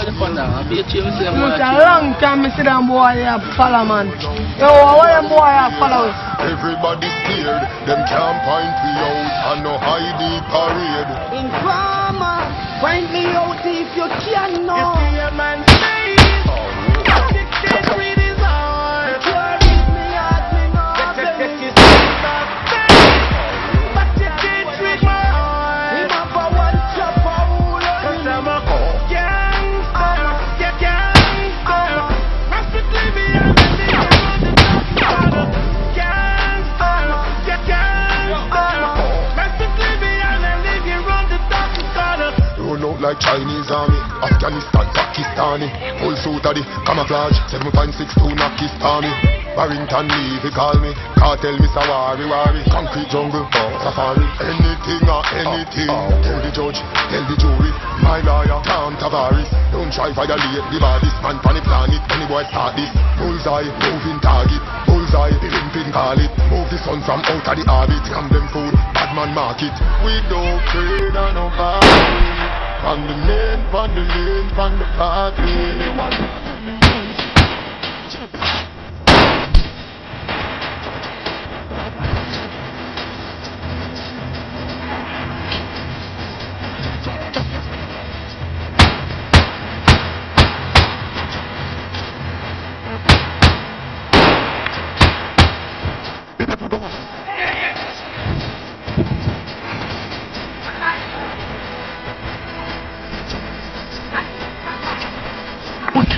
boy the fun now. Be a chill see them boy. It's a long time I see them boy follow man. Yo, what them boy follow? Everybody scared, them can't find me out and no hiding parade. Informer, find me out if you can know. You see a man say, addicted with his heart. Can't read me out, me know. Take his hands off, but you did with my heart. Him up for one chop for all of 'Cause him. I'm a gangster, gangster. Practically me and the nigga on the top corner. Gangster, gangster. Practically me and the nigga on the top corner. Run out like Chinese army, Afghanistan, Pakistani. Full suit of the camouflage, 7.62 Nakistani. Barrington Lee, he call me. Cartel Mr. Wari. Concrete jungle, safari. Anything or anything. Tell the judge, tell the jury. My lawyer, Tom Tavares. Don't try violate the baddest man on the planet. Any boy start this. Bullseye, moving target. Bullseye, pimping call it. Move the sun from out of the orbit. Scam them food, bad man market. We don't trade on nobody. From the lane, from the lane, from the party.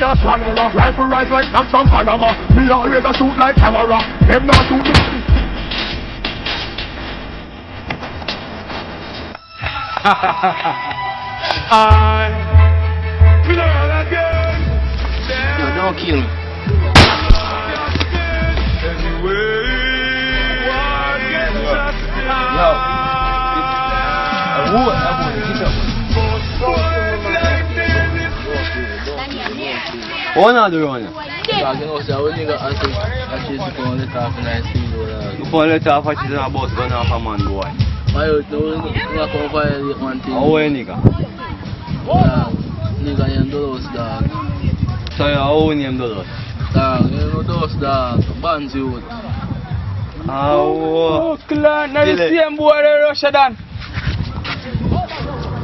Just one rifle rise like I'm from Panama. Me always a shoot like camera. Them not shoot me. I feel again. Yo, don't kill me. What are you doing? Talking also, when you got actually phone let off in the studio. You phone let off, she's a boss gun off a man, boy. Why you come violate one thing? How are you, nigga? Nigga, you do those dog. So you how you name those? Dog, you know those dog. Bands you. Oh, Clan, now the same boy they rush down.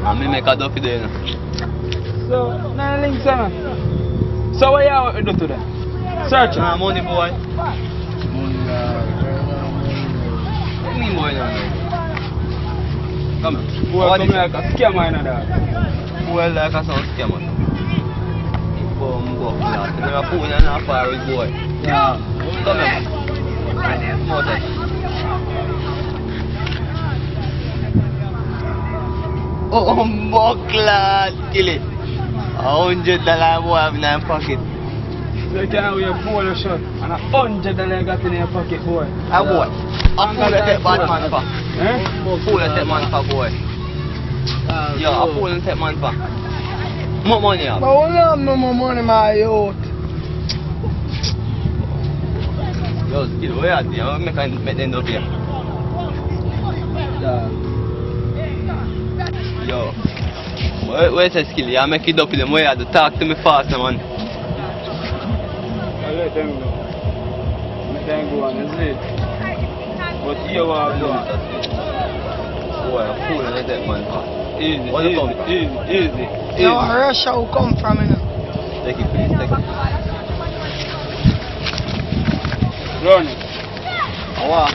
and me make a duffy there, you know. So, now links on. So what you do to them? Search it. Money boy. Money What do you mean boy now? Come here. Boy, come like a scammer in that. Well, like a sound scammer. Go, class. You're a fool and a pirate boy. Yeah. Come here. Moses. Oh, buckler, kill it. $100 boy have in your pocket. So you can have your bowler shot and $100 got in your pocket, boy. A boy. A fool that take bad man for. Eh? Fool that take man for, boy. Yeah, a fool that take man for. What money you have? But we don't have no more money, my youth. Yo, still, where are they? I'm make them up here. Yo. Where's the skill? You make it up with them. Where are they? Talk to me faster, man. I let them go. Let them go and it's it. But you are going. Boy, a fool and take man for. Easy, Where you come from? easy. No, Russia will come from, you know. Take it, please. Take it. Run it. What?